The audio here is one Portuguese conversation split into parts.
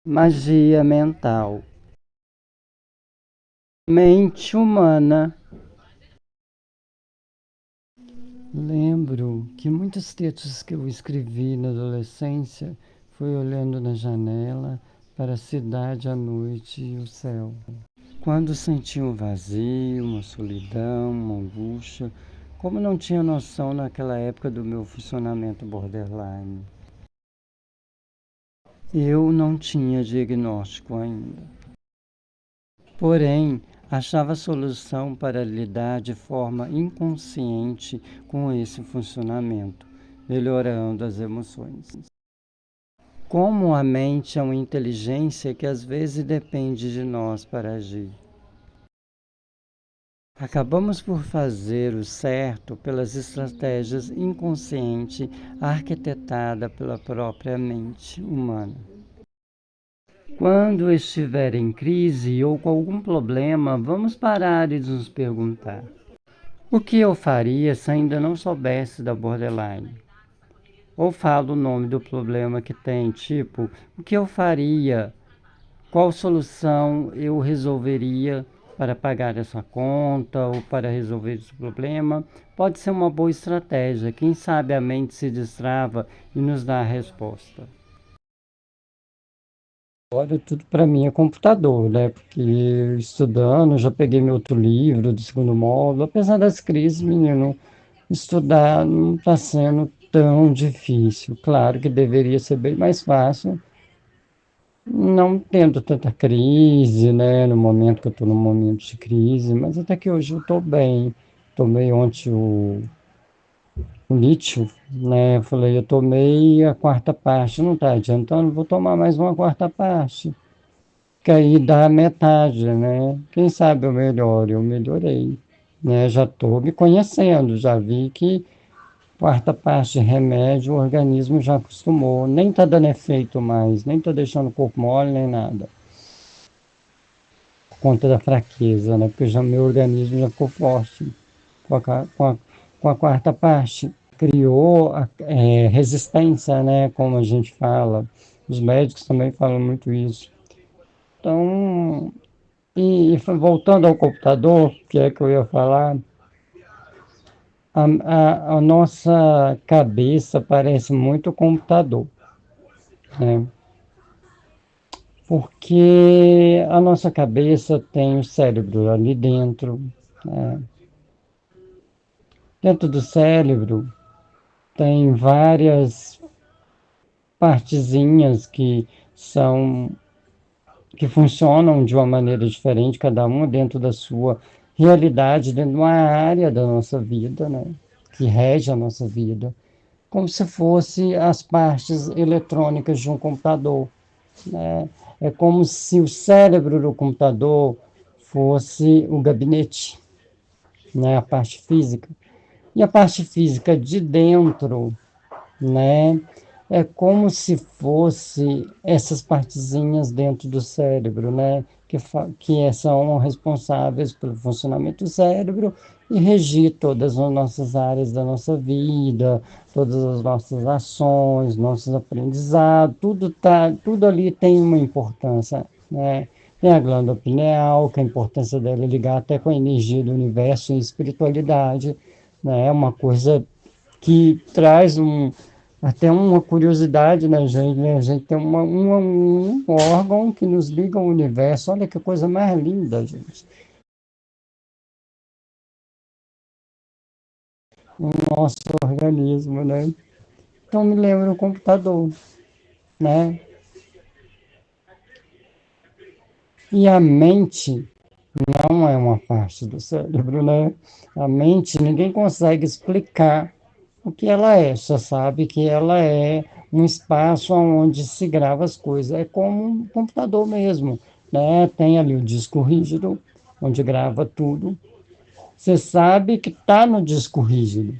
Magia mental. Mente humana. Lembro que muitos textos que eu escrevi na adolescência foi olhando na janela para a cidade, a noite e o céu. Quando senti um vazio, uma solidão, uma angústia, como não tinha noção naquela época do meu funcionamento borderline. Eu não tinha diagnóstico ainda. Porém, achava solução para lidar de forma inconsciente com esse funcionamento, melhorando as emoções. Como a mente é uma inteligência que às vezes depende de nós para agir. Acabamos por fazer o certo pelas estratégias inconscientes arquitetadas pela própria mente humana. Quando estiver em crise ou com algum problema, vamos parar e nos perguntar: o que eu faria se ainda não soubesse da borderline? Ou falo o nome do problema que tem, tipo, o que eu faria? Qual solução eu resolveria para pagar essa conta ou para resolver esse problema? Pode ser uma boa estratégia. Quem sabe a mente se destrava e nos dá a resposta. Olha, tudo para mim é computador, né? Porque estudando, já peguei meu outro livro do segundo módulo. Apesar das crises, menino, estudar não está sendo tão difícil. Claro que deveria ser bem mais fácil, não tendo tanta crise, né? No momento que eu estou num momento de crise, mas até que hoje eu estou bem. Tomei ontem o lítio, né? Eu falei, eu tomei a quarta parte, não está adiantando, vou tomar mais uma quarta parte. Que aí dá metade, né? Quem sabe eu melhore, eu melhorei, né? Já estou me conhecendo, já vi que quarta parte de remédio o organismo já acostumou, nem está dando efeito mais, nem está deixando o corpo mole, nem nada, por conta da fraqueza, né? Porque já meu organismo já ficou forte com a quarta parte. Criou resistência, né? Como a gente fala. Os médicos também falam muito isso. Então, voltando ao computador, que é que eu ia falar, a nossa cabeça parece muito computador, né? Porque a nossa cabeça tem o cérebro ali dentro, né? Dentro do cérebro tem várias partezinhas são que funcionam de uma maneira diferente, cada uma dentro da sua realidade, dentro de uma área da nossa vida, né? Que rege a nossa vida, como se fosse as partes eletrônicas de um computador, né? É como se o cérebro do computador fosse o gabinete, né? A parte física. E a parte física de dentro, né? É como se fosse essas partezinhas dentro do cérebro, né? São responsáveis pelo funcionamento do cérebro e regir todas as nossas áreas da nossa vida, todas as nossas ações, nossos aprendizados, tudo ali tem uma importância, né? Tem a glândula pineal, que a importância dela é ligar até com a energia do universo e espiritualidade, né? É uma coisa que traz até uma curiosidade na gente, né? A gente tem um órgão que nos liga ao universo. Olha que coisa mais linda, gente. O nosso organismo, né? Então me lembra o computador, né? E a mente não é uma parte do cérebro, né? A mente, ninguém consegue explicar o que ela é, só sabe que ela é um espaço onde se grava as coisas. É como um computador mesmo, né? Tem ali o disco rígido, onde grava tudo. Você sabe que está no disco rígido,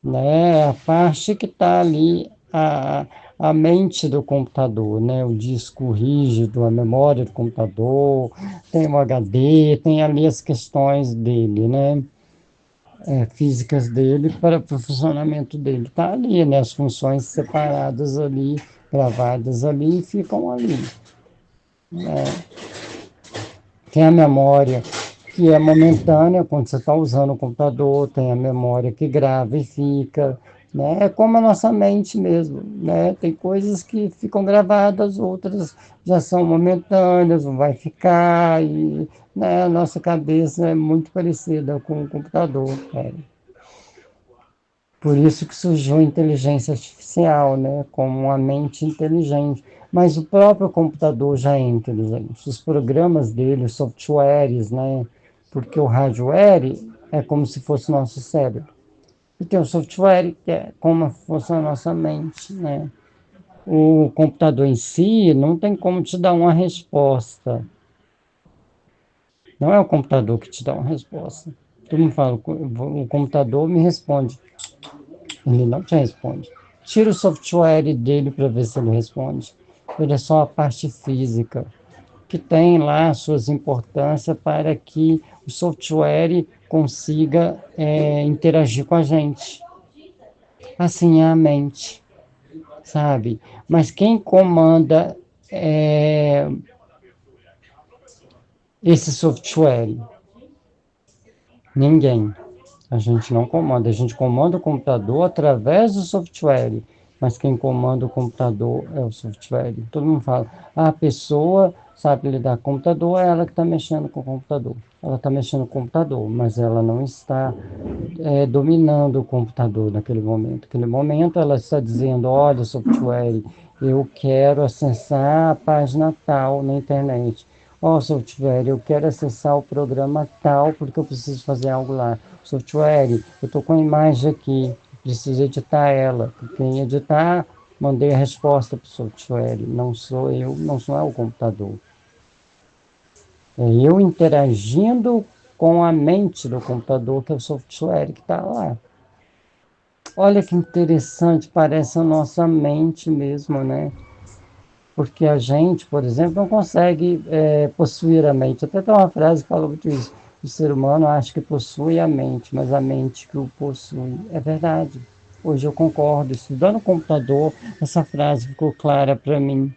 né? A parte que está ali, a mente do computador, né? O disco rígido, a memória do computador, tem o HD, tem ali as questões dele, né? Físicas dele para o funcionamento dele. Está ali, né? As funções separadas ali, gravadas ali e ficam ali. Tem a memória que é momentânea quando você está usando o computador, tem a memória que grava e fica, né? É como a nossa mente mesmo, né? Tem coisas que ficam gravadas, outras já são momentâneas, não vai ficar, e né, a nossa cabeça é muito parecida com o computador, cara. Por isso que surgiu a inteligência artificial, né? Como uma mente inteligente. Mas o próprio computador já é inteligente. Os programas dele, os softwares, né? Porque o hardware é como se fosse o nosso cérebro. E tem o software que é como se fosse a nossa mente, né? O computador em si não tem como te dar uma resposta. Não é o computador que te dá uma resposta. Todo mundo fala, o computador me responde. Ele não te responde. Tira o software dele para ver se ele responde. Ele é só a parte física, que tem lá suas importâncias para que o software consiga interagir com a gente. Assim é a mente, sabe? Mas quem comanda é, esse software? Ninguém. A gente não comanda, a gente comanda o computador através do software, mas quem comanda o computador é o software. Todo mundo fala, a pessoa sabe lidar com o computador, é ela que está mexendo com o computador. Ela está mexendo com o computador, mas ela não está dominando o computador naquele momento. Naquele momento ela está dizendo, olha, software, eu quero acessar a página tal na internet. Ó, software, eu quero acessar o programa tal porque eu preciso fazer algo lá. Software, eu estou com a imagem aqui, preciso editar ela. Quem editar, mandei a resposta para o software. Não sou eu, não sou o computador. É eu interagindo com a mente do computador, que é o software que está lá. Olha que interessante, parece a nossa mente mesmo, né? Porque a gente, por exemplo, não consegue possuir a mente. Até tem uma frase que fala muito isso. O ser humano acha que possui a mente, mas a mente que o possui. É verdade. Hoje eu concordo. Estudando computador, essa frase ficou clara para mim,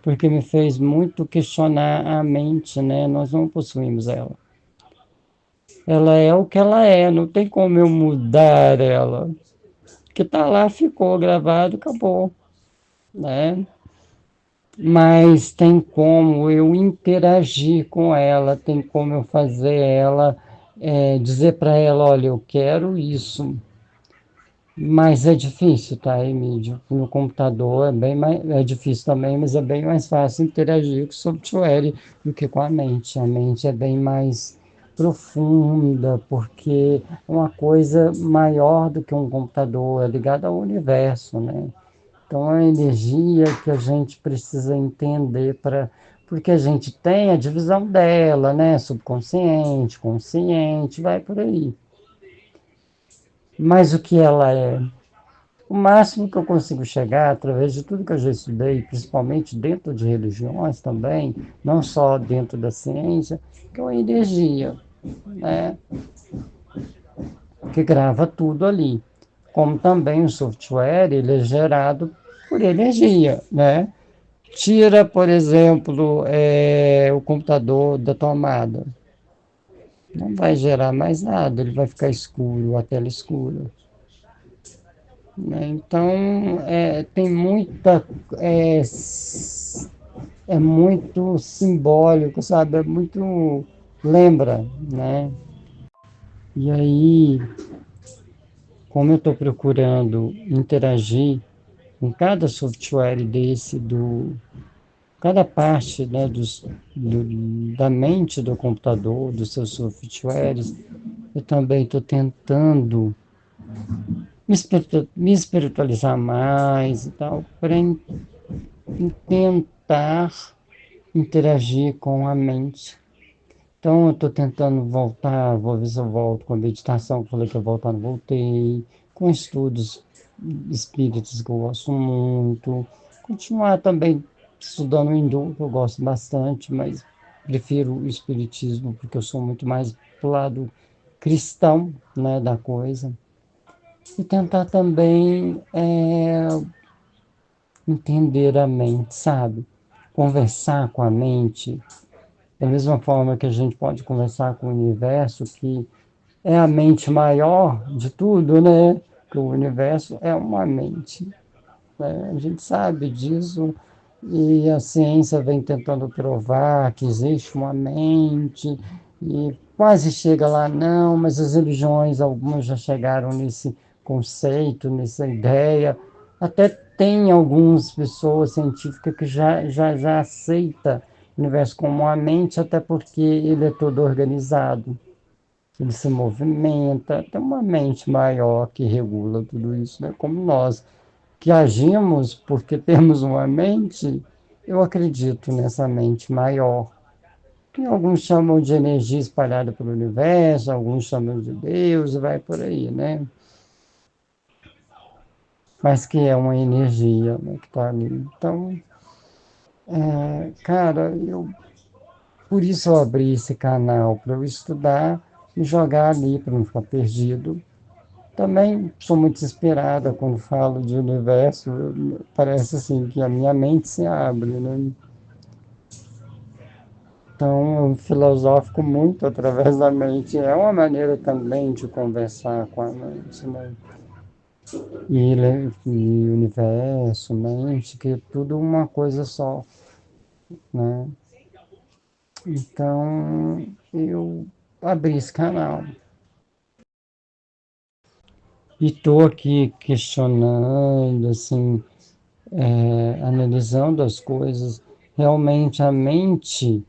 porque me fez muito questionar a mente, né? Nós não possuímos ela. Ela é o que ela é, não tem como eu mudar ela. O que está lá ficou gravado, acabou, né? Mas tem como eu interagir com ela, tem como eu fazer ela, dizer para ela, olha, eu quero isso. Mas é difícil, tá, Emílio? No computador é bem mais, é difícil também, mas é bem mais fácil interagir com o software do que com a mente. A mente é bem mais profunda, porque é uma coisa maior do que um computador, é ligada ao universo, né? Então, a energia que a gente precisa entender para. Porque a gente tem a divisão dela, né? Subconsciente, consciente, vai por aí. Mas o que ela é? O máximo que eu consigo chegar, através de tudo que eu já estudei, principalmente dentro de religiões também, não só dentro da ciência, que é uma energia, né? Que grava tudo ali. Como também o software, ele é gerado por energia, né? Tira, por exemplo, o computador da tomada. Não vai gerar mais nada, ele vai ficar escuro, a tela escura. Né? Então, tem muita. É muito simbólico, sabe? É muito. Lembra, né? E aí, como eu estou procurando interagir com cada software desse cada parte, né, da mente do computador, dos seus softwares, eu também estou tentando me espiritualizar mais e tal, para tentar interagir com a mente. Então, eu estou tentando voltar, vou ver se eu volto com a meditação, que eu falei que eu voltar, não voltei, com estudos espíritas que eu gosto muito, continuar também estudando o hindu, que eu gosto bastante, mas prefiro o espiritismo, porque eu sou muito mais pro lado cristão, né, da coisa. E tentar também entender a mente, sabe? conversar com a mente, da mesma forma que a gente pode conversar com o universo, que é a mente maior de tudo, né? Que o universo é uma mente, né? A gente sabe disso e a ciência vem tentando provar que existe uma mente e quase chega lá, não, mas as religiões, algumas já chegaram nesse conceito, nessa ideia. Até tem algumas pessoas científicas que já aceita o universo como uma mente, até porque ele é todo organizado, ele se movimenta, tem uma mente maior que regula tudo isso, né? Como nós que agimos porque temos uma mente, eu acredito nessa mente maior, que alguns chamam de energia espalhada pelo universo, alguns chamam de Deus, e vai por aí, né? Mas que é uma energia, né, que está ali. Então, cara, por isso eu abri esse canal, para eu estudar e jogar ali, para não ficar perdido. Também sou muito inspirada quando falo de universo, parece assim que a minha mente se abre, né? Então, eu filosófico muito através da mente. É uma maneira também de conversar com a mente, né? E universo, mente, que é tudo uma coisa só, né? Então, eu abri esse canal. E estou aqui questionando, assim, analisando as coisas. Realmente a mente,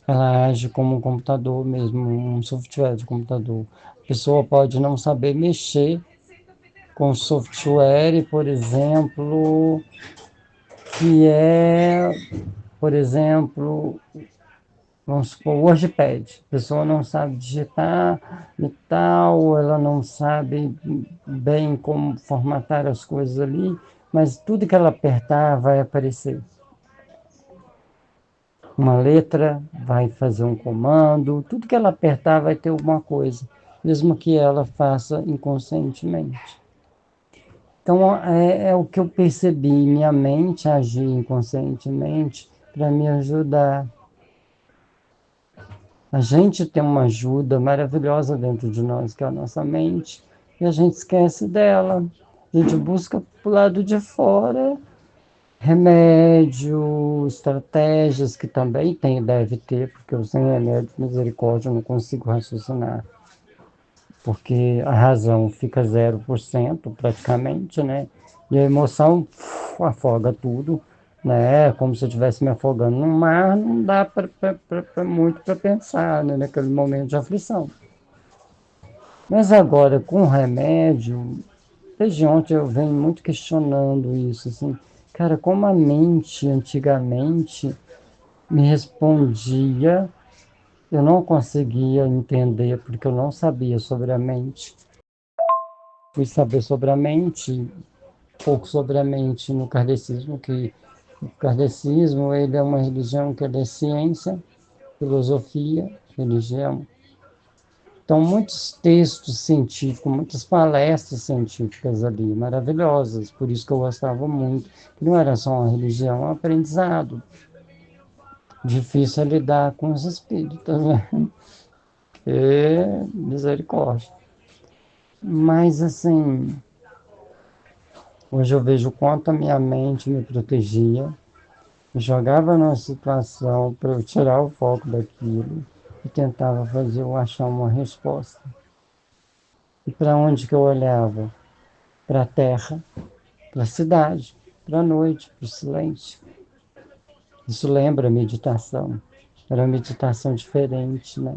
ela age como um computador mesmo, um software de computador. A pessoa pode não saber mexer com software, por exemplo, que é, por exemplo, vamos supor, o WordPad. A pessoa não sabe digitar e tal, ela não sabe bem como formatar as coisas ali, mas tudo que ela apertar vai aparecer. Uma letra vai fazer um comando, tudo que ela apertar vai ter alguma coisa, mesmo que ela faça inconscientemente. Então, é o que eu percebi, minha mente agir inconscientemente para me ajudar. A gente tem uma ajuda maravilhosa dentro de nós, que é a nossa mente, e a gente esquece dela. A gente busca para o lado de fora remédio, estratégias que também tem, deve ter, porque eu sem remédio, misericórdia, eu não consigo raciocinar. Porque a razão fica 0% praticamente, né? E a emoção afoga tudo, né? Como se eu estivesse me afogando no mar, não dá muito para pensar, né? Naquele momento de aflição. Mas agora, com o remédio, desde ontem eu venho muito questionando isso, assim, cara, como a mente antigamente me respondia, eu não conseguia entender, porque eu não sabia sobre a mente. Fui saber sobre a mente, pouco sobre a mente no kardecismo, que o kardecismo ele é uma religião que ele é ciência, filosofia, religião. Então, muitos textos científicos, muitas palestras científicas ali, maravilhosas, por isso que eu gostava muito. Não era só uma religião, é um aprendizado. Difícil é lidar com os espíritos, né? Misericórdia. Mas, assim, hoje eu vejo o quanto a minha mente me protegia, me jogava numa situação para eu tirar o foco daquilo e tentava fazer eu achar uma resposta. E para onde que eu olhava? Para a terra, para a cidade, para a noite, para o silêncio. Isso lembra a meditação. Era uma meditação diferente, né?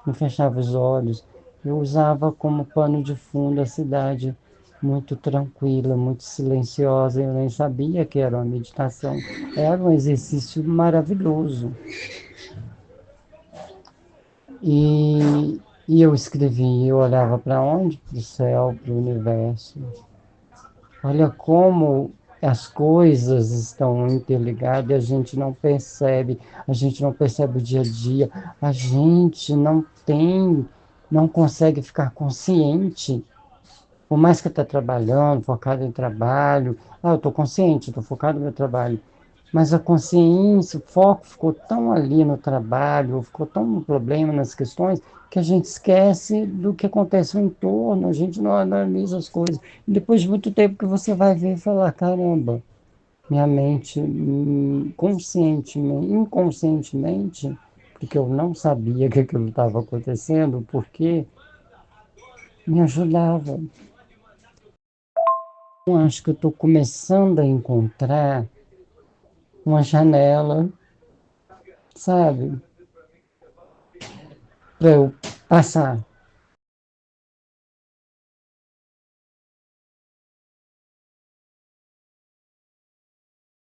Não fechava os olhos. Eu usava como pano de fundo a cidade muito tranquila, muito silenciosa. Eu nem sabia que era uma meditação. Era um exercício maravilhoso. E eu escrevia, eu olhava para onde? Para o céu, para o universo. Olha como as coisas estão interligadas e a gente não percebe o dia a dia, a gente não consegue ficar consciente. Por mais que está trabalhando, focado em trabalho, eu estou consciente, estou focado no meu trabalho, Mas a consciência, o foco ficou tão ali no trabalho, ficou tão no problema, nas questões, que a gente esquece do que acontece no entorno, a gente não analisa as coisas. E depois de muito tempo que você vai ver e falar, caramba, minha mente, conscientemente, inconscientemente, porque eu não sabia que aquilo estava acontecendo, porque me ajudava. Eu acho que eu estou começando a encontrar uma janela, sabe, para eu passar.